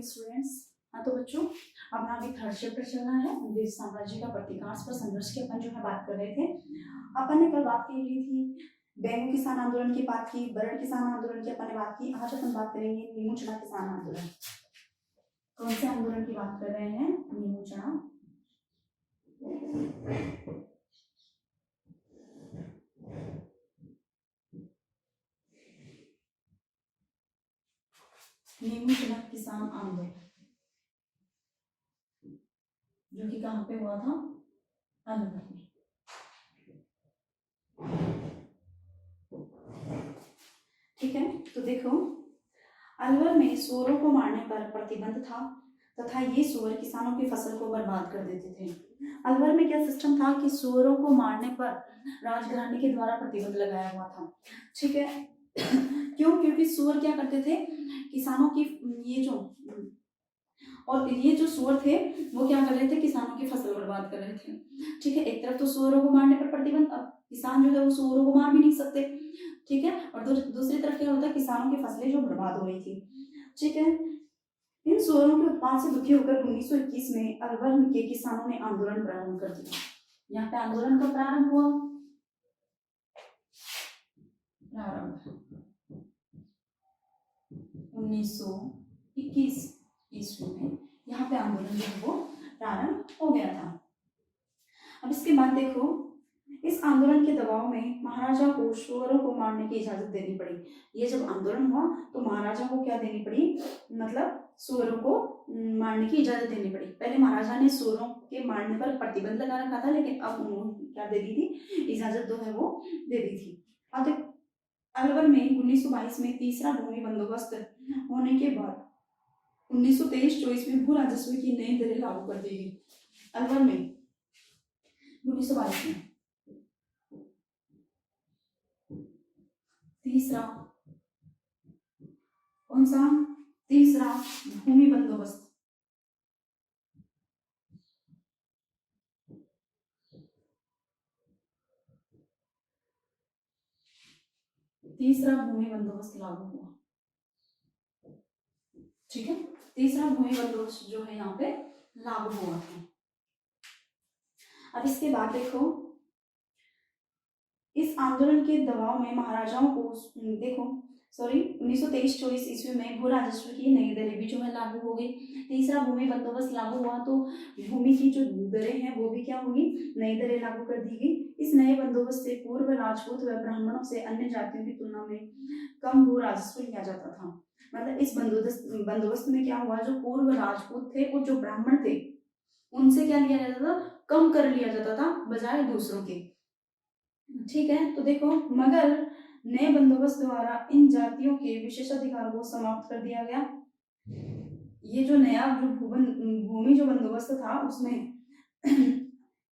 Students. हाँ तो बच्चों, अपना अभी थर्ड चैप्टर चल रहा है अंग्रेज साम्राज्य का प्रतिकांश पर संघर्ष की अपन जो है बात कर रहे थे। अपन ने कल बात की ली थी बेंगो किसान आंदोलन की बात की, बरड़ किसान आंदोलन की अपन ने बात की। आज अपन बात करेंगे नीमू चना किसान आंदोलन। कौन से आंदोलन की बात कर रहे हैं? नीमू चना नीमू चना किसान आंदोलन, जो कि कहाँ पे हुआ था? अलवर में। ठीक है, तो देखो अलवर में सुअरों को मारने पर प्रतिबंध था तथा ये सुअर किसानों की फसल को बर्बाद कर देते थे। अलवर में क्या सिस्टम था कि सुअरों को मारने पर राजघराने के द्वारा प्रतिबंध लगाया हुआ था। ठीक है क्यों? क्योंकि सुअर क्या करते थे, किसानों की ये जो सुअर थे वो क्या कर रहे थे, किसानों की फसल बर्बाद कर रहे थे। ठीक है, एक तरफ तो सुअरों को मारने पर प्रतिबंध, अब किसान जो है वो सुअरों को मार भी नहीं सकते। ठीक है, और दूसरी तरफ क्या होता है, किसानों की फसलें जो बर्बाद हो रही थी। ठीक है, इन सुअरों के उत्पाद से दुखी होकर 1921 में अलवर के किसानों ने आंदोलन प्रारंभ कर दिया। यहाँ पे आंदोलन कब प्रारंभ हुआ? 1921 ईस्वी में यहाँ पे आंदोलन जो है वो प्रारंभ हो गया था। अब इसके बाद देखो, इस आंदोलन के दबाव में महाराजा को सुअरों को मारने की इजाजत देनी पड़ी। ये जब आंदोलन हुआ तो महाराजा को क्या देनी पड़ी, मतलब सुअरों को मारने की इजाजत देनी पड़ी। पहले महाराजा ने सुअरों के मारने पर प्रतिबंध लगा रखा था, लेकिन अब उन्होंने क्या दे दी थी, इजाजत जो है वो दे दी थी। अब देखो अलवर में 1922 में तीसरा भूमि बंदोबस्त होने के बाद 1923-24 में भू राजस्व की नई दरें लागू कर दी गई। अलवर में 1922 में तीसरा, कौन सा? तीसरा भूमि बंदोबस्त। तीसरा भूमि बंदोबस्त लागू हुआ। ठीक है, तीसरा भूमि बंदोबस्त जो है यहाँ पे लागू हुआ था। अब इसके बाद देखो, इस आंदोलन के दबाव में महाराजाओं को देखो 1923-24 ईस्वी में भू राजस्व की नई दरें भी जो है लागू हो गई। तीसरा भूमि बंदोबस्त लागू हुआ तो भूमि की जो दरें हैं वो भी क्या होगी, नई दरें लागू कर दी गई। इस नए बंदोबस्त से पूर्व राजपूत व ब्राह्मणों से अन्य जातियों की तुलना में कम भू राजस्व लिया जाता था। मतलब इस बंदोबस्त में क्या हुआ, जो पूर्व राजपूत थे और जो ब्राह्मण थे उनसे क्या लिया जाता था, कम कर लिया जाता था बजाय दूसरों के। ठीक है, तो देखो मगर नए बंदोबस्त द्वारा इन जातियों के विशेषाधिकार को समाप्त कर दिया गया। ये जो नया जो भूमि जो बंदोबस्त था उसमें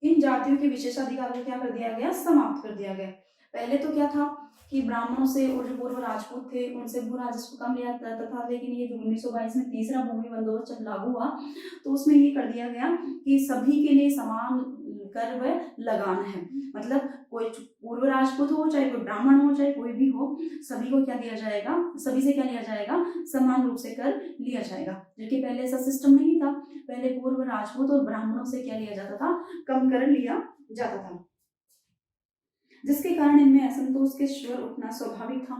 इन जातियों के विशेषाधिकार को क्या कर दिया गया, समाप्त कर दिया गया। पहले तो क्या था कि ब्राह्मणों से और जो पूर्व राजपूत थे उनसे भू राजस्व कम लिया जाता था, लेकिन ये जो 1922 में तीसरा भूमि बंदोबस्त जब लागू हुआ तो उसमें ये कर दिया गया कि सभी के लिए समान कर व लगान है। मतलब कोई पूर्व राजपूत हो, चाहे कोई ब्राह्मण हो, चाहे कोई भी हो, सभी को क्या दिया जाएगा, सभी से क्या लिया जाएगा, समान रूप से कर लिया जाएगा। जबकि पहले ऐसा सिस्टम नहीं था। पहले पूर्व राजपूत और ब्राह्मणों से क्या लिया जाता था, कम कर लिया जाता था, जिसके कारण इनमें असंतोष के स्वर उठना स्वाभाविक था।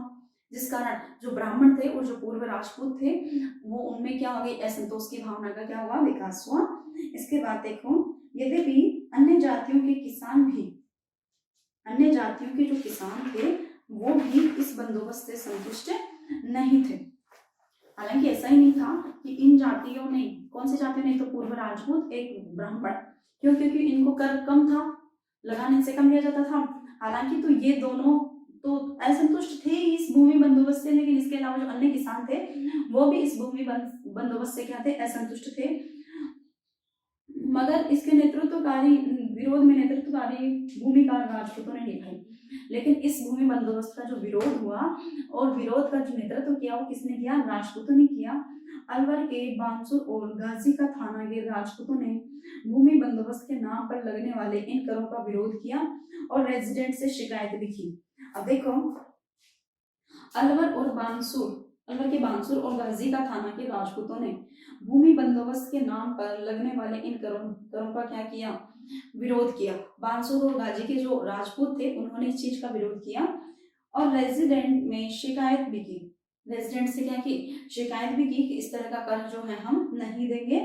जिस कारण जो ब्राह्मण थे और जो पूर्व राजपूत थे वो उनमें क्या हो गई, असंतोष की भावना का क्या हुआ, विकास हुआ। इसके बाद देखो, यद्यपि अन्य जातियों के किसान भी, अन्य जातियों के जो किसान थे वो भी इस बंदोबस्त से संतुष्ट नहीं थे। हालांकि ऐसा ही नहीं था कि इन जातियों ने, कौन सी जातियों ने, तो पूर्व राजपूत, एक ब्राह्मण, क्यों? क्योंकि इनको कर कम था, लगान इनसे कम लिया जाता था। हालांकि तो ये दोनों तो असंतुष्ट थे इस भूमि बंदोबस्त से, लेकिन इसके अलावा जो अन्य किसान थे वो भी इस भूमि बंदोबस्त से क्या थे, असंतुष्ट थे। मगर इसके नेतृत्वकारी, विरोध में नेतृत्वकारी भूमिका राजपूतों ने निभाई। लेकिन इस भूमि बंदोबस्त का जो विरोध हुआ और विरोध का जो नेतृत्व किया वो किसने किया, राजपूतों ने किया। अलवर के बानसूर और गाजी का थाना के राजपूतों ने भूमि बंदोबस्त के नाम पर लगने वाले इन करों का विरोध किया और रेजिडेंट से शिकायत भी की। अब देखो, अलवर और बानसूर अलवर के बानसूर और गाजी का थाना के राजपूतों ने भूमि बंदोबस्त के नाम पर लगने वाले इन करों का क्या किया, विरोध किया। बानसूर और गाजी के जो राजपूत थे उन्होंने इस चीज का विरोध किया और रेजिडेंट में शिकायत भी की। रेजिडेंट से क्या की, शिकायत भी की कि इस तरह का कर जो है हम नहीं देंगे।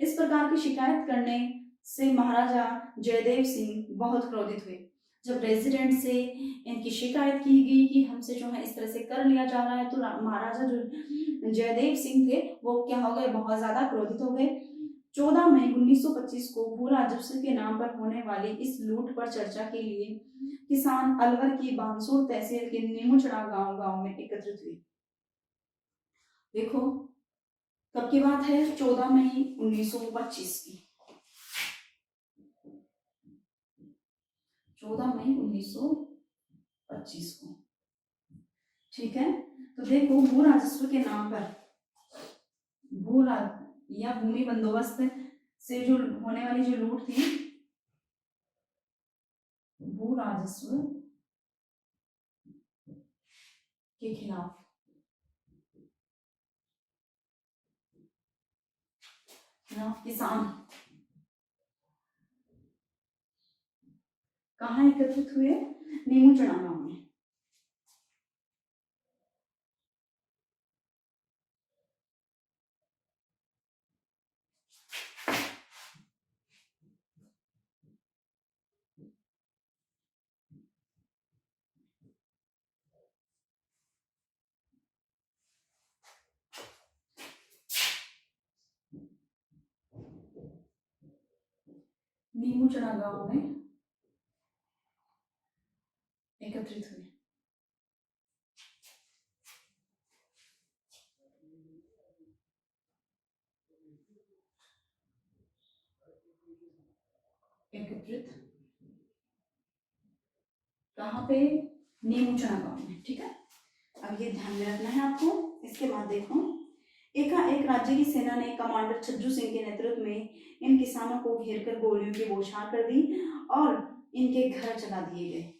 इस प्रकार की शिकायत करने से महाराजा जयदेव सिंह बहुत क्रोधित हुए। जब रेजिडेंट से इनकी शिकायत की गई कि हमसे जो है इस तरह से कर लिया जा रहा है, तो महाराजा जो जयदेव सिंह थे वो क्या हो गए, बहुत ज्यादा क्रोधित हो गए। 14 मई 1925 को भू राजस्व के नाम पर होने वाली इस लूट पर चर्चा के लिए किसान अलवर की बानसूर तहसील के नीमुचड़ा गांव में एकत्रित हुए। देखो कब की बात है, 14 मई 1925 की। 14 मई 1925 को, ठीक है। तो देखो भू राजस्व के नाम पर भू या भूमि बंदोबस्त से जो होने वाली जो लूट थी, भू राजस्व के खिलाफ किसान कहाँ एकत्रित हुए, नीमुचड़ा गांव में। नीमुचड़ा गांव में एकत्रित हुए। एकत्रित कहाँ पे, नीमुचड़ा गांव में, ठीक है। अब ये ध्यान में रखना है आपको। इसके बाद देखो एकाएक राज्य की सेना ने कमांडर छज्जू सिंह के नेतृत्व में इन किसानों को घेरकर गोलियों की बौछार कर दी और इनके घर जला दिए गए।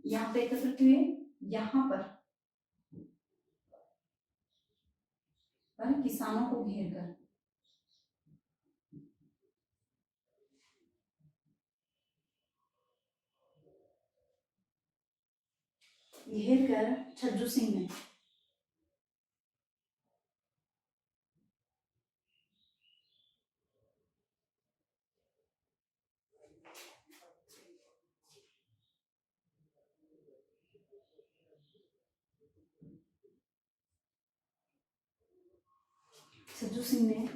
यहाँ पे एकत्रित हुए, यहाँ पर किसानों को घेर कर छज्जू सिंह ने छज्जू सिंह ने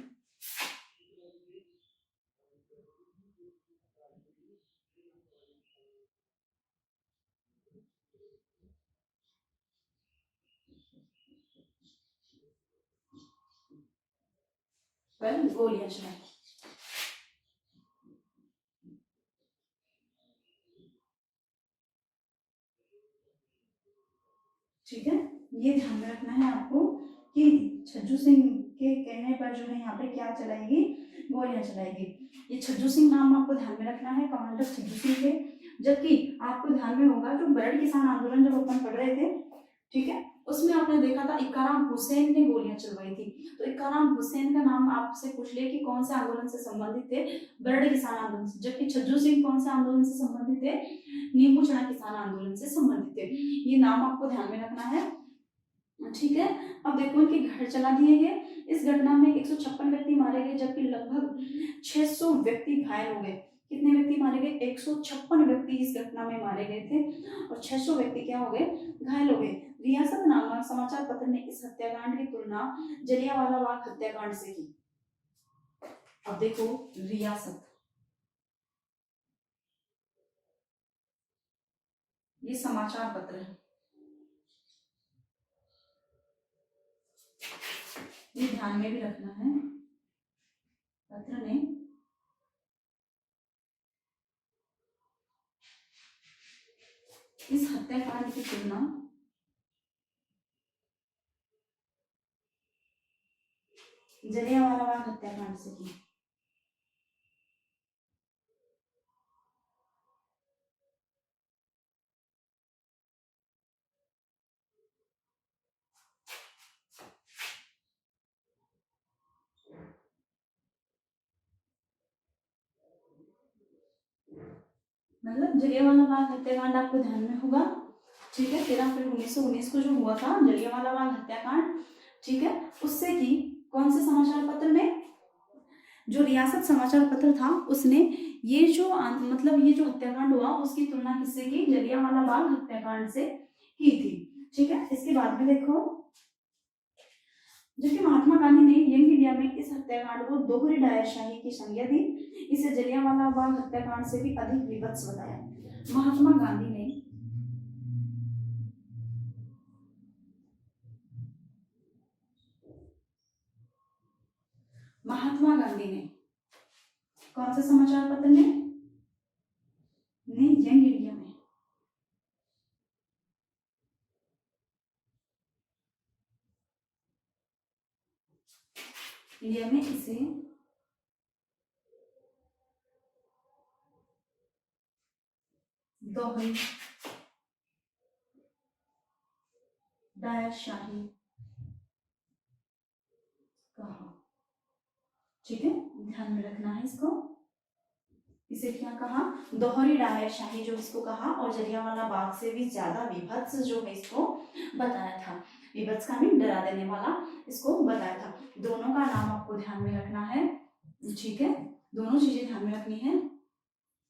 पर गोलियां चलाई। ठीक है, ये ध्यान में रखना है आपको कि छज्जू सिंह के कहने पर जो है यहाँ पे क्या चलाएगी, गोलियां चलाएगी। ये छज्जू सिंह नाम आपको ध्यान में रखना है, कमांडर छज्जू सिंह थे। जबकि आपको ध्यान में होगा जो बरड़ किसान आंदोलन जब अपन पढ़ रहे थे, ठीक है, उसमें आपने देखा था इक्काराम हुसैन ने गोलियां चलवाई थी। तो इक्काराम हुसैन का नाम आपसे पूछ ले कि कौन से आंदोलन से संबंधित थे, बरड़ किसान आंदोलन से। जबकि छज्जू सिंह कौन से आंदोलन से संबंधित थे, नींबूचढ़ा किसान आंदोलन से संबंधित थे। ये नाम आपको ध्यान में रखना है, ठीक है। अब देखो इनके घर जला दिए गए। इस घटना में 156 व्यक्ति मारे गए, जबकि लगभग 600 व्यक्ति घायल हो गए। कितने व्यक्ति मारे गए, 156 व्यक्ति इस घटना में मारे गए थे और 600 व्यक्ति क्या हो गए, घायल हो गए। रियासत नामक समाचार पत्र ने इस हत्याकांड की तुलना जलियांवाला बाग हत्याकांड से की। अब देखो रियासत, ये समाचार पत्र है, ये ध्यान में भी रखना है। पत्र ने इस हत्याकांड की तुलना जलियांवाला बाग हत्याकांड से की। मतलब जलियांवाला बाग हत्याकांड आपको ध्यान में होगा, ठीक है। 13 अप्रैल 1919 को जो हुआ था जलियांवाला बाग हत्याकांड, ठीक है, उससे की कौन से समाचार पत्र में, जो रियासत समाचार पत्र था उसने ये जो मतलब ये जो हत्याकांड हुआ उसकी तुलना किससे की, जलियांवाला बाग हत्याकांड से की थी, ठीक है। इसके बाद में देखो, जबकि महात्मा गांधी ने यंग इंडिया में इस हत्याकांड को दोहरी डायरशाही की संज्ञा दी, इसे जलियांवाला बाग हत्याकांड से भी अधिक विभत्स बताया। महात्मा गांधी ने कौन से समाचार पत्र ने यंग इंडिया में इसे दोहरी डायरशाही कहा, ठीक है, ध्यान में रखना है इसको। इसे क्या कहा, दोहरी डायरशाही जो इसको कहा, और जलियांवाला बाग से भी ज्यादा विभत्स जो है इसको बताया था। विभत्स का मीन डरा देने वाला इसको बताया था। दोनों का नाम आपको ध्यान में रखना है, ठीक है, दोनों चीजें ध्यान में रखनी है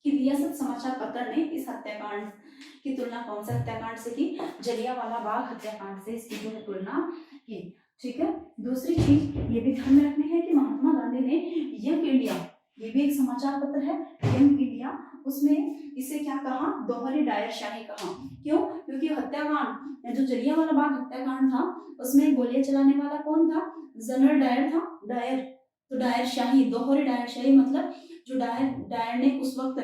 कि रियासत समाचार पत्र ने इस हत्याकांड की तुलना कौन से हत्याकांड से की, जलियांवाला बाग हत्याकांड से इसकी जो है तुलना की, ठीक है। दूसरी चीज ये भी ध्यान में रखनी है कि महात्मा गांधी ने यंग इंडिया, ये भी एक समाचार पत्र है यंग इंडिया, उसमें इसे क्या कहा, दोहरी डायरशाही कहा। क्यों, क्योंकि हत्याकांड जो जलियांवाला बाग हत्याकांड था उसमें गोलियां चलाने वाला कौन था, जनरल डायर था, डायर। तो डायरशाही, दोहरी डायरशाही मतलब जो डायर ने उस वक्त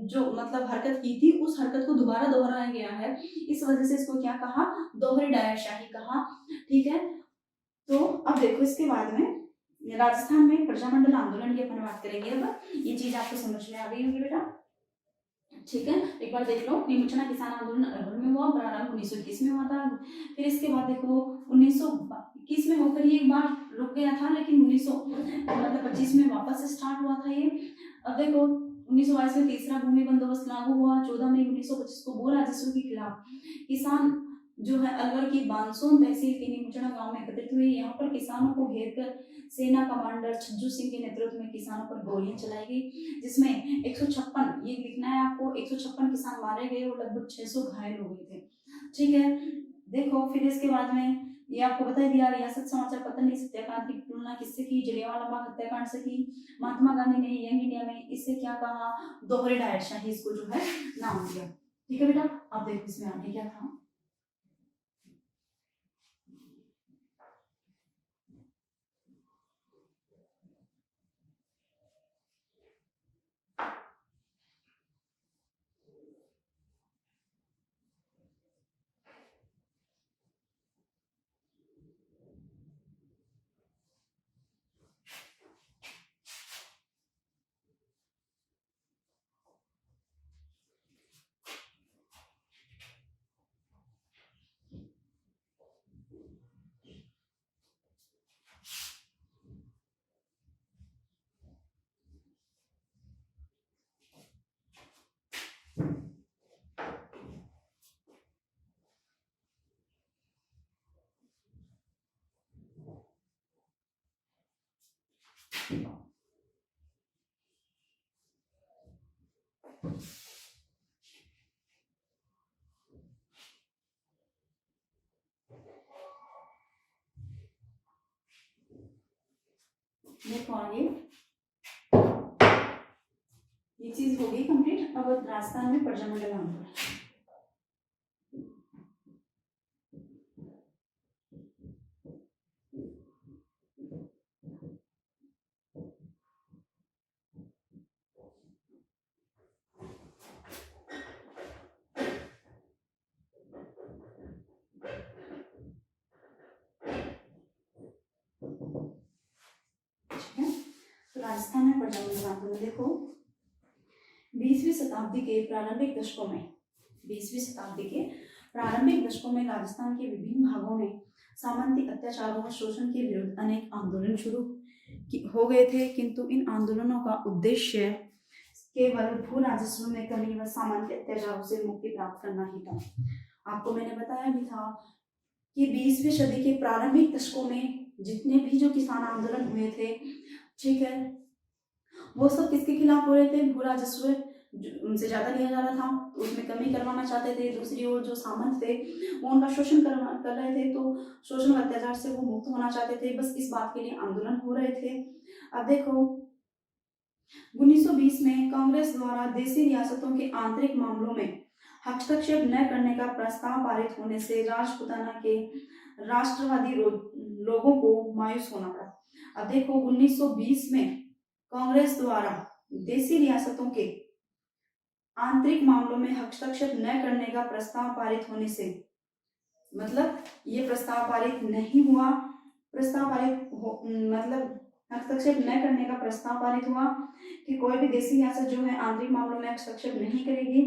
जो मतलब हरकत की थी उस हरकत को दोबारा दोहराया गया है, इस वजह से इसको क्या कहा, दोहरी डायरशाही कहा, ठीक है। तो अब देखो इसके बाद में राजस्थान में प्रजामंडल आंदोलन की अपन बात करेंगे। अब ये चीज आपको समझ में आ गई होगी बेटा, ठीक है। एक बार देख लो, निमुचना किसान आंदोलन अरवल में हुआ, प्रारंभ 1921 में हुआ था। फिर इसके बाद देखो 1921 में होकर ये एक बार रुक गया था, लेकिन 1925 में वापस स्टार्ट हुआ था ये। अब देखो 1922 में तीसरा भूमि बंदोबस्त लागू हुआ। 14 मई 1925 को भू राजस्व के खिलाफ किसान जो है अलवर की बानसून तहसील के निमुचना गांव में एकत्रित हुए। यहाँ पर किसानों को घेर कर सेना कमांडर छज्जू सिंह के नेतृत्व में किसानों पर गोलियां चलाई गई, जिसमें 156, ये लिखना है आपको, 156 किसान मारे गए और लगभग 600 घायल हो गए थे, ठीक है। देखो फिर इसके बाद में ये आपको बता दिया, रियासत समाचार पत्र ने इस हत्याकांड की तुलना किससे की, जलियांवाला बाग हत्याकांड से की। महात्मा गांधी ने यंग इंडिया में इससे क्या कहा, दोहरे डायरशाही इसको जो है नाम दिया, ठीक है बेटा। अब देखो इसमें आगे क्या था, देखो आगे ये चीज हो गई कंप्लीट। अब राजस्थान में प्रजामंडल आंदोलन, राजस्थान में प्रजामंडल आंदोलन देखो 20वीं शताब्दी के प्रारंभिक दशकों में, 20वीं शताब्दी के प्रारंभिक दशकों में राजस्थान के विभिन्न भागों में सामंती अत्याचारों और शोषण के विरुद्ध अनेक आंदोलन शुरू हो गए थे, किंतु इन आंदोलनों का उद्देश्य केवल भू राजस्व में कमी व सामान्य अत्याचारों से मुक्ति प्राप्त करना ही था। आपको मैंने बताया भी था कि 20वीं सदी के प्रारंभिक दशकों में जितने भी जो किसान आंदोलन हुए थे, ठीक है, वो सब किसके खिलाफ हो रहे थे? भू राजस्व उनसे ज्यादा लिया जा रहा था, तो उसमें कमी करवाना चाहते थे। दूसरी ओर जो सामंत थे वो उनका शोषण कर रहे थे, तो शोषण व अत्याचार से वो मुक्त होना चाहते थे। बस इस बात के लिए आंदोलन हो रहे थे। अब देखो 1920 में कांग्रेस द्वारा देशी रियासतों के आंतरिक मामलों में हस्तक्षेप न करने का प्रस्ताव पारित होने से राजपुताना के राष्ट्रवादी लोगों को मायूस होना पड़ा। अब देखो 1920 में कांग्रेस द्वारा देशी रियासतों के आंतरिक मामलों में हस्तक्षेप न करने का प्रस्ताव पारित होने से, मतलब ये प्रस्ताव पारित नहीं हुआ, मतलब हस्तक्षेप न करने का प्रस्ताव पारित हुआ कि कोई भी देशी रियासत जो है आंतरिक मामलों में हस्तक्षेप नहीं करेगी।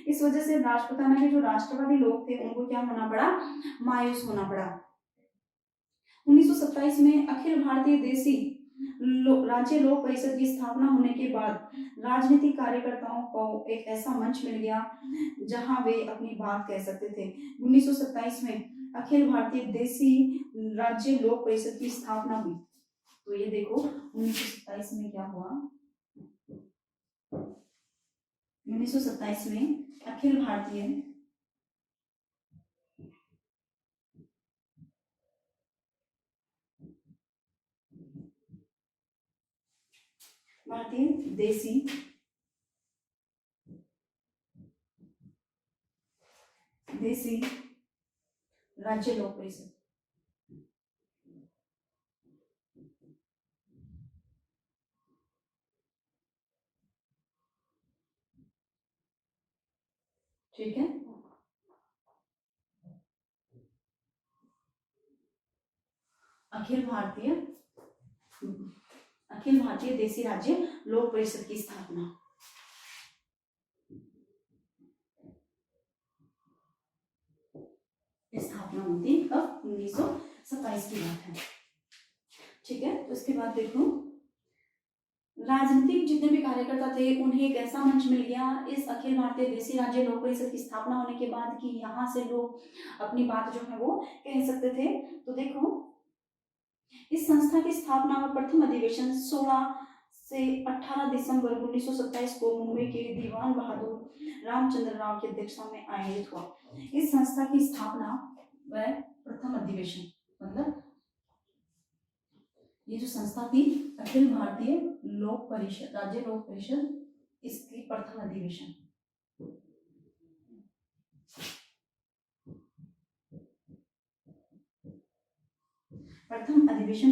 इस वजह से राजपुताना के जो राष्ट्रवादी लोग थे उनको क्या होना पड़ा? मायूस होना पड़ा। 1927 में अखिल भारतीय देशी राज्य लोक परिषद की स्थापना होने के बाद राजनीतिक कार्यकर्ताओं को एक ऐसा मंच मिल गया जहां वे अपनी बात कह सकते थे। 1927 में अखिल भारतीय देशी राज्य लोक परिषद की स्थापना हुई। तो ये देखो 1927 में क्या हुआ? 1927 में अखिल भारतीय देशी राज्य लोक परिषद, ठीक है, अखिल भारतीय देशी राज्य लोक परिषद की स्थापना। होती कब? 1927 की बात है, ठीक है। तो इसके बाद देखो राजनीतिक जितने भी कार्यकर्ता थे उन्हें एक ऐसा मंच मिल गया इस अखिल भारतीय देशी राज्य लोक परिषद की स्थापना होने के बाद कि यहाँ से लोग अपनी बात जो है वो कह सकते थे। तो देखो इस संस्था की स्थापना व प्रथम अधिवेशन 16 से 18 दिसंबर 1927 को मुंबई के दीवान बहादुर रामचंद्र राव की अध्यक्षता में आयोजित हुआ। इस संस्था की स्थापना व प्रथम अधिवेशन, मतलब ये जो संस्था थी अखिल भारतीय लोक परिषद, राज्य लोक परिषद, इसकी प्रथम अधिवेशन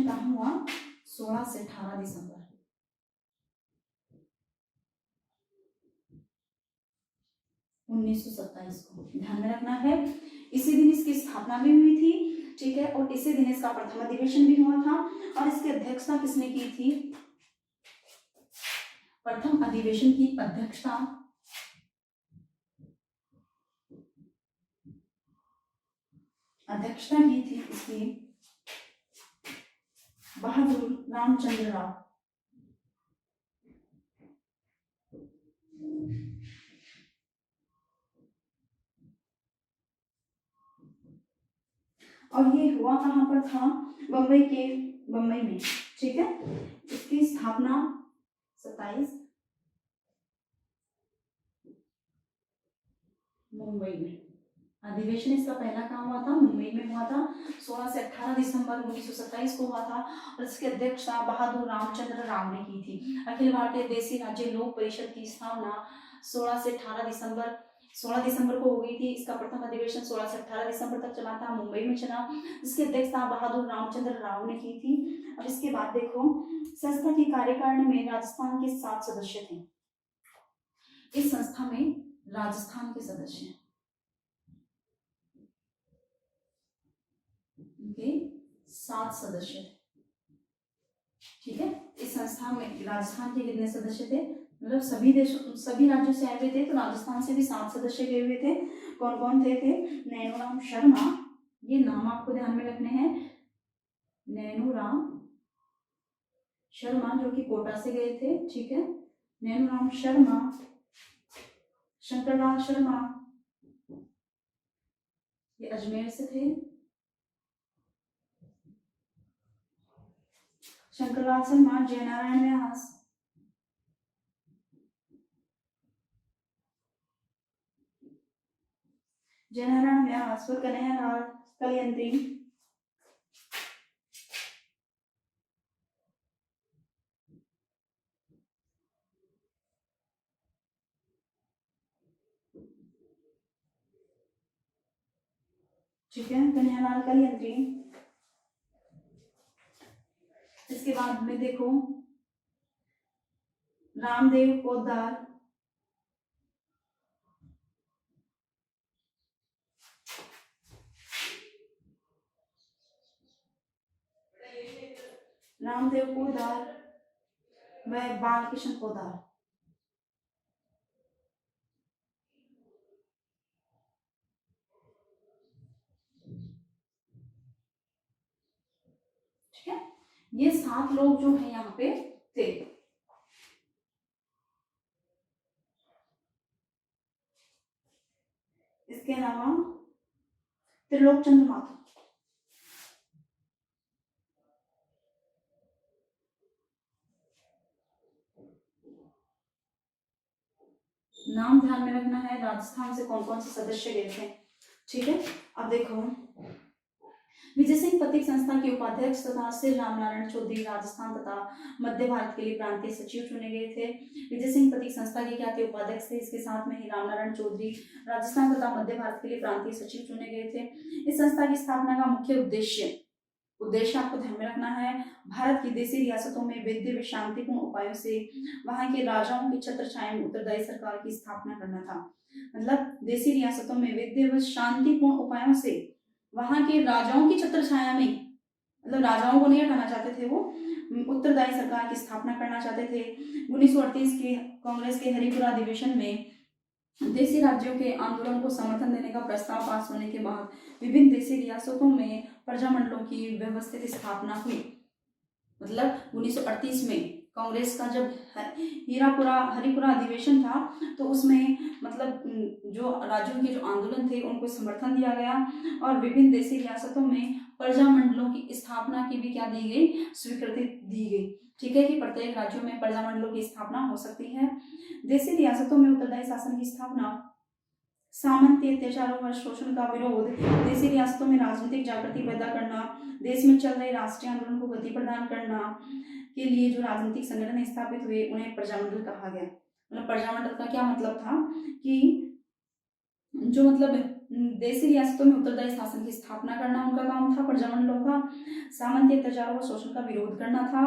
कहाँ हुआ? 16 से 18 दिसंबर 1927 को, ध्यान में रखना है। इसी दिन इसकी स्थापना भी हुई थी, ठीक है, और इसी दिन इसका प्रथम अधिवेशन भी हुआ था। और इसकी अध्यक्षता किसने की थी? प्रथम अधिवेशन की अध्यक्षता की थी इसकी बहादुर रामचंद्र राव। और ये हुआ कहां पर था? बम्बई में, ठीक है। इसकी स्थापना 27 मुंबई में, अधिवेशन इसका पहला काम हुआ था मुंबई में हुआ था, 16 से 18 दिसंबर 1927 को हुआ था। और इसकी अध्यक्षता बहादुर रामचंद्र राव ने की थी। अखिल भारतीय देशी राज्य लोक परिषद की स्थापना 16 से 18 दिसंबर 16 दिसंबर को हो गई थी। इसका प्रथम अधिवेशन 16 से 18 दिसंबर तक चला था, मुंबई में चला। इसकी अध्यक्षता बहादुर रामचंद्र राव ने की थी। अब इसके बाद देखो संस्था की कार्यकारिणी में राजस्थान के 7 सदस्य थे। इस संस्था में राजस्थान के सदस्य के 7 सदस्य, ठीक है। इस संस्था में राजस्थान के कितने सदस्य थे? मतलब सभी राज्यों से आए हुए थे, तो राजस्थान से भी 7 सदस्य गए हुए थे। कौन कौन थे? नैनूराम शर्मा, ये नाम आपको ध्यान में रखने हैं। नैनूराम शर्मा जो कि कोटा से गए थे, ठीक है। नेनूराम शर्मा, शंकरलाल शर्मा, ये अजमेर से थे। शंकरलाल शर्मा, जयनारायण व्यास, जयनारायण व्यास व कन्हैयालाल कलयंत्री। ठीक है, कन्हैयालाल कलयंत्री। इसके बाद में देखो रामदेव पोद्दार, रामदेव पोद्दार व बालकृष्ण पोद्दार। ठीक है, ये 7 लोग जो है यहाँ पे थे। इसके अलावा त्रिलोक चंद्र माथुर, नाम ध्यान में रखना है, राजस्थान से कौन कौन से सदस्य गए थे। ठीक है, अब देखो विजय सिंह पथिक संस्था के उपाध्यक्ष तथा श्री रामनारायण चौधरी राजस्थान तथा मध्य भारत के लिए प्रांतीय सचिव चुने गए थे। विजय सिंह पथिक संस्था के क्या थे? उपाध्यक्ष थे। इसके साथ में ही रामनारायण चौधरी राजस्थान तथा मध्य भारत के लिए प्रांतीय सचिव चुने गए थे। इस संस्था की स्थापना का मुख्य उद्देश्य आपको ध्यान में रखना है, भारत की देशी रियासतों में वैद्य व शांतिपूर्ण उपायों से वहां के राजाओं की छत्र छाया में उत्तरदायी सरकार की स्थापना करना था। मतलब देशी रियासतों में वैद्य व शांतिपूर्ण उपायों से वहां के राजाओं की छत्र छाया में, मतलब राजाओं को नहीं हटाना चाहते थे, वो उत्तरदायी सरकार की स्थापना करना चाहते थे। 1938 के कांग्रेस के हरिपुरा अधिवेशन में देशी राज्यों के आंदोलन को समर्थन देने का प्रस्ताव पास होने के बाद विभिन्न देशी रियासतों में प्रजामंडलों की व्यवस्थित स्थापना हुई। मतलब 1938 में कांग्रेस का जब हरिपुरा अधिवेशन था तो उसमें मतलब जो राज्यों के जो आंदोलन थे उनको समर्थन दिया गया और विभिन्न देशी रियासतों में प्रजामंडलों की स्थापना की भी क्या दी गई? स्वीकृति दी गई। ठीक है, कि प्रत्येक राज्यों में प्रजामंडलों की स्थापना हो सकती है। देशी रियासतों में उत्तरदायी शासन की स्थापना, सामंती अत्याचारों व शोषण का विरोध, देशी रियासतों में राजनीतिक जागृति पैदा करना, देश में चल रहे राष्ट्रीय आंदोलन को गति प्रदान करना के लिए जो राजनीतिक संगठन स्थापित हुए उन्हें प्रजामंडल कहा गया। मतलब प्रजामंडल का क्या मतलब था कि जो मतलब देशी रियासतों में उत्तरदायी शासन की स्थापना करना उनका काम था प्रजामंडलों का, सामंती अत्याचारों व शोषण का विरोध करना था,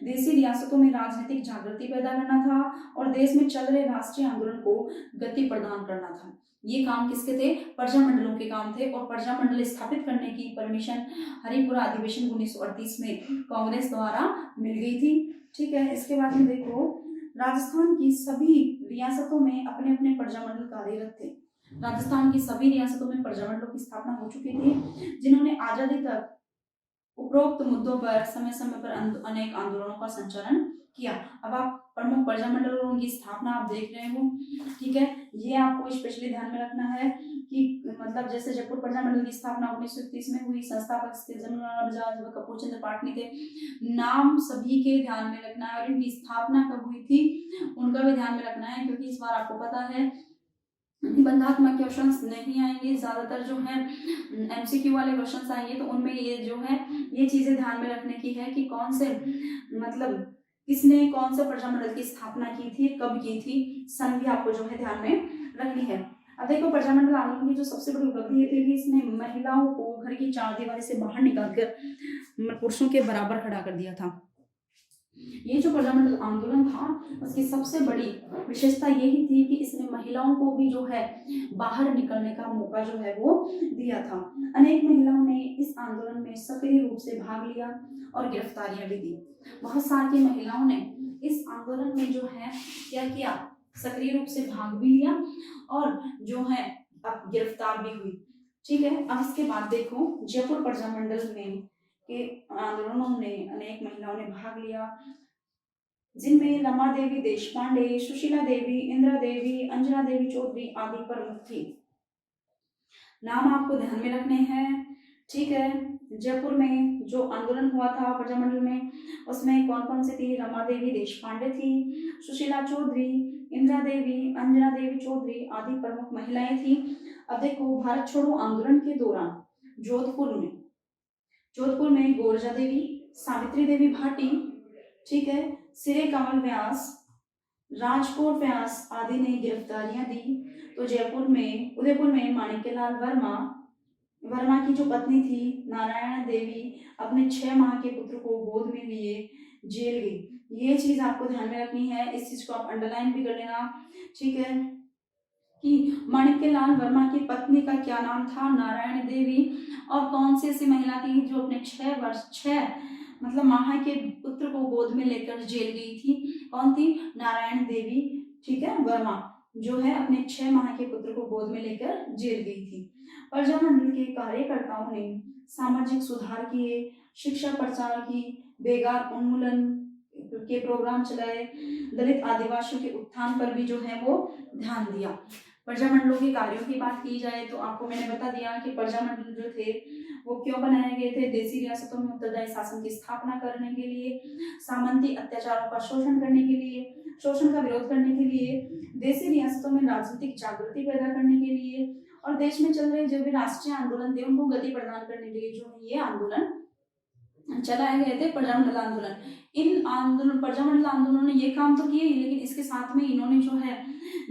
देशी रियासतों में राजनीतिक जागृति पैदा करना था और देश में चल रहे राष्ट्रीय आंदोलन को गति प्रदान करना था। ये काम किसके थे? प्रजामंडलों के काम थे। और प्रजामंडल स्थापित करने की परमिशन हरिपुरा अधिवेशन 1938 में कांग्रेस द्वारा मिल गई थी। ठीक है, इसके बाद में देखो राजस्थान की सभी रियासतों में अपने अपने प्रजामंडल कार्यरत थे। राजस्थान की सभी रियासतों में प्रजामंडलों की स्थापना हो चुकी थी जिन्होंने आजादी तक उपरोक्त मुद्दों पर समय समय पर अनेक आंदोलनों का संचालन किया। अब आप प्रमुख प्रजामंडल और उनकी स्थापना आप देख रहे हो। ठीक है, ये आपको स्पेशली ध्यान में रखना है कि मतलब जैसे जयपुर प्रजामंडल की स्थापना 1930 में हुई, संस्थापक श्री जमनालाल बजाज व कपूर चंद्र पाटनी थे। नाम सभी के ध्यान में रखना है और इनकी स्थापना कब हुई थी उनका भी ध्यान में रखना है, क्योंकि इस बार आपको पता है निबंधात्मक क्वेश्चंस नहीं आएंगे, ज्यादातर जो है एमसीक्यू वाले क्वेश्चंस आएंगे, तो उनमें ये जो है ये चीजें ध्यान में रखने की है कि कौन से मतलब किसने कौन से प्रजामंडल की स्थापना की थी, कब की थी, सन भी आपको जो है ध्यान में रखनी है। अब देखो प्रजामंडल आंदोलन की जो सबसे बड़ी उपलब्धि थी कि इसने महिलाओं को घर की चार दीवारी से बाहर निकालकर पुरुषों के बराबर खड़ा कर दिया था। ये जो प्रजामंडल आंदोलन था उसकी सबसे बड़ी विशेषता यही थी कि इसने महिलाओं को भी जो है बाहर निकलने का मौका जो है वो दिया था। अनेक महिलाओं ने इस आंदोलन में सक्रिय रूप से भाग लिया और गिरफ्तारियां भी दी। बहुत सारी महिलाओं ने इस आंदोलन में जो है क्या किया? सक्रिय रूप से भाग भी लिया और जो है अब गिरफ्तार भी हुई। ठीक है, अब इसके बाद देखो जयपुर प्रजामंडल में के आंदोलनों में अनेक महिलाओं ने भाग लिया जिनमें रमा देवी देशपांडे, सुशीला देवी, इंदिरा देवी, अंजना देवी चौधरी आदि प्रमुख थी। नाम आपको ध्यान में रखने हैं, ठीक है। जयपुर में जो आंदोलन हुआ था प्रजामंडल में, उसमें कौन कौन सी थी? रमा देवी देशपांडे थी, सुशीला चौधरी, इंदिरा देवी, अंजना देवी चौधरी आदि प्रमुख महिलाएं थी। अब देखो, भारत छोड़ो आंदोलन के दौरान जोधपुर में गोरजा देवी, सावित्री देवी भाटी, ठीक है, सिरे कमल व्यास, राजकोट व्यास आदि ने गिरफ्तारियां दी। तो उदयपुर में माणिक्यलाल वर्मा की जो पत्नी थी नारायण देवी, अपने 6 माह के पुत्र को गोद में लिए जेल गई। ये चीज आपको ध्यान में रखनी है, इस चीज को आप अंडरलाइन भी कर लेना, ठीक है, कि माणिक्यलाल वर्मा की पत्नी का क्या नाम था? नारायण देवी। और कौन सी ऐसी महिला थी जो अपने 6 माह के पुत्र को गोद में लेकर जेल गई थी? कौन थी? नारायण देवी, ठीक है, वर्मा, जो है अपने 6 माह के पुत्र को गोद में लेकर जेल गई थी। प्रजामंडल के कार्यकर्ताओं ने सामाजिक सुधार किए, शिक्षा प्रचार की, बेगार उन्मूलन के प्रोग्राम चलाए, दलित आदिवासियों के उत्थान पर भी जो है वो ध्यान दिया। प्रजामंडलों के कार्यों की बात की जाए तो आपको मैंने बता दिया कि प्रजामंडल जो थे वो क्यों बनाए गए थे? देशी रियासतों में उत्तरदायी शासन की स्थापना करने के लिए, सामंती अत्याचारों का शोषण करने के लिए, शोषण का विरोध करने के लिए, देशी रियासतों में राजनीतिक जागृति पैदा करने के लिए, और देश में चल रहे जो भी राष्ट्रीय आंदोलन थे उनको गति प्रदान करने के लिए जो ये आंदोलन चलाए गए थे, प्रजामंडल आंदोलन। इन प्रजामंडल आंदोलनों ने ये काम तो किए, लेकिन इसके साथ में इन्होंने जो है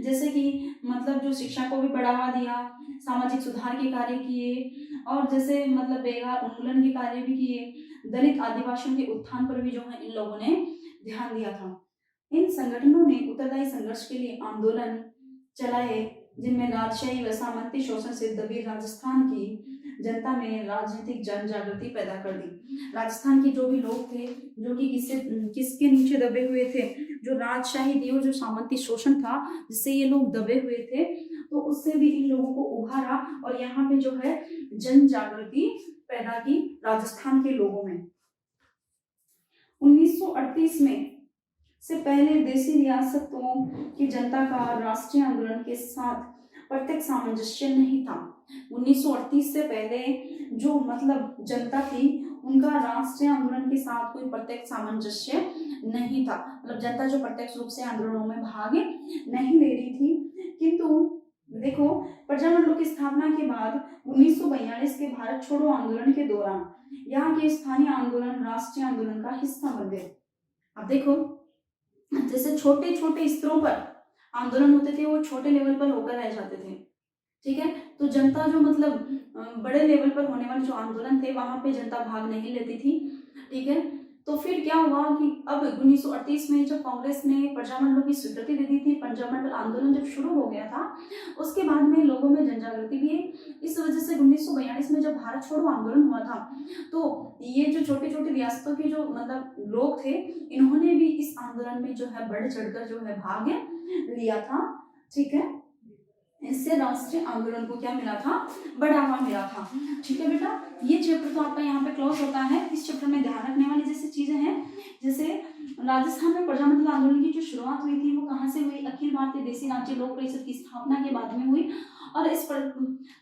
जैसे कि जो शिक्षा को भी बढ़ावा दिया, सामाजिक सुधार के कार्य किए, और जैसे बेगार उन्मूलन के कार्य भी किए, दलित आदिवासियों के उत्थान पर भी जो है इन लोगों ने ध्यान दिया था। इन संगठनों ने उत्तरदायी संघर्ष के लिए आंदोलन चलाए, जिनमें राजशाही व सामंती शोषण से दबी राजस्थान की जनता में राजनीतिक जन जागृति पैदा कर दी। राजस्थान के जो भी लोग थे जो कि किसके नीचे दबे हुए थे? जो राजशाही थी और जो सामंती शोषण था जिससे ये लोग दबे हुए थे, तो उससे भी इन लोगों को उभारा और यहाँ पे जो है जन जागृति पैदा की राजस्थान के लोगों में। 1938 में से पहले देशी रियासतों की जनता का राष्ट्रीय आंदोलन के साथ प्रत्यक्ष सामंजस्य नहीं था। 1938 से पहले जो जनता थी उनका राष्ट्रीय आंदोलन के साथ कोई प्रत्यक्ष सामंजस्य नहीं था, जनता जो प्रत्यक्ष रूप से आंदोलनों में भाग नहीं ले रही थी। किंतु देखो, प्रजामंडलों की स्थापना के बाद 1942 के भारत छोड़ो आंदोलन के दौरान यहाँ के स्थानीय आंदोलन राष्ट्रीय आंदोलन का हिस्सा बन गए। अब देखो, जैसे छोटे छोटे स्तरों पर आंदोलन होते थे वो छोटे लेवल पर होकर रह जाते थे, ठीक है। तो जनता जो बड़े लेवल पर होने वाले जो आंदोलन थे वहां पे जनता भाग नहीं लेती थी, ठीक है। तो फिर क्या हुआ कि अब 1938 में जब कांग्रेस ने प्रजामंडलों की स्वीकृति दे दी थी, प्रजामंडल आंदोलन जब शुरू हो गया था, उसके बाद में लोगों में जनजागृति भी है। इस वजह से 1942 में जब भारत छोड़ो आंदोलन हुआ था तो ये जो छोटी छोटी रियासतों के जो लोग थे, इन्होंने भी इस आंदोलन में जो है बढ़ चढ़कर जो है भाग लिया था, ठीक है। इससे राष्ट्रीय आंदोलन को क्या मिला था? बढ़ावा मिला था, ठीक है बेटा। ये चैप्टर तो आपका यहाँ पे क्लोज होता है। इस चैप्टर में ध्यान रखने वाली जैसे चीजें हैं, जैसे राजस्थान में प्रजामंडल आंदोलन की जो शुरुआत हुई थी वो कहाँ से हुई? अखिल भारतीय देशी राज्य लोक परिषद की स्थापना के बाद में हुई। और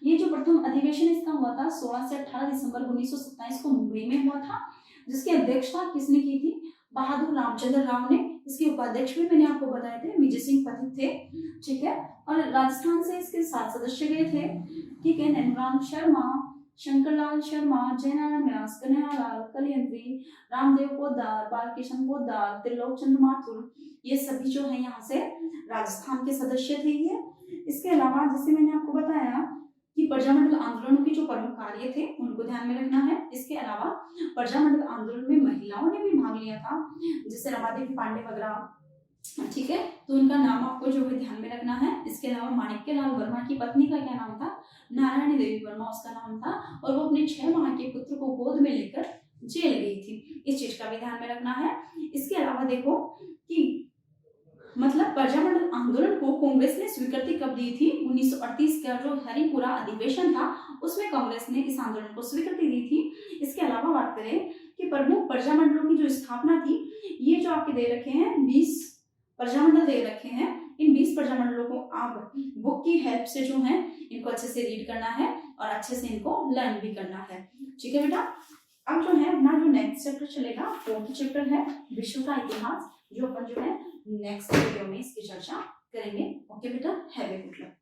ये जो प्रथम अधिवेशन इसका हुआ था 16 से 18 दिसंबर 1927 को मुंबई में हुआ था, जिसकी अध्यक्षता किसने की थी? बहादुर रामचंद्र राव ने। इसके उपाध्यक्ष भी मैंने आपको बताए थे, विजय सिंह पथिक थे, ठीक है। और राजस्थान से इसके 7 सदस्य गए थे, ठीक है। नैनराम शर्मा, शंकरलाल शर्मा, जयनारायण व्यास, कन्हैयालाल कलियंत्री, रामदेव पोद्दार, बालकिशन पोद्दार, त्रिलोक चंद्र माथुर, ये सभी जो है यहाँ से राजस्थान के सदस्य थे ये। इसके अलावा जैसे मैंने आपको बताया कि प्रजामंडल आंदोलनों के जो प्रमुख कार्य थे उनको ध्यान में रखना है। इसके अलावा प्रजामंडल आंदोलन में महिलाओं ने भी भाग लिया था, जैसे रमा देवी पांडे वगैरह, ठीक है। तो उनका नाम आपको जो है ध्यान में रखना है। इसके अलावा माणिक्यलाल वर्मा की पत्नी का क्या नाम था? नारायणी देवी वर्मा उसका नाम था, और वो अपने 6 माह के पुत्र को गोद में लेकर जेल गई थी। इस चीज का भी ध्यान में रखना है। इसके अलावा देखो कि प्रजामंडल आंदोलन को कांग्रेस ने स्वीकृति कब दी थी? 1938 का जो हरिपुरा अधिवेशन था उसमें कांग्रेस ने इस आंदोलन को स्वीकृति दी थी। इसके अलावा बात करें कि के प्रमुख प्रजामंडलों की जो स्थापना थी, ये जो आपके दे रखे हैं 20 प्रजामंडल दे रखे हैं, इन 20 प्रजामंडलों को आप बुक की हेल्प से जो है इनको अच्छे से रीड करना है और अच्छे से इनको लर्न भी करना है। ठीक है बेटा, अब जो है अपना जो नेक्स्ट चैप्टर चलेगा, 4th चैप्टर है विश्व का इतिहास, जो अपन जो है नेक्स्ट वीडियो में इसकी चर्चा करेंगे। ओके बेटा, हैव ए गुड लक।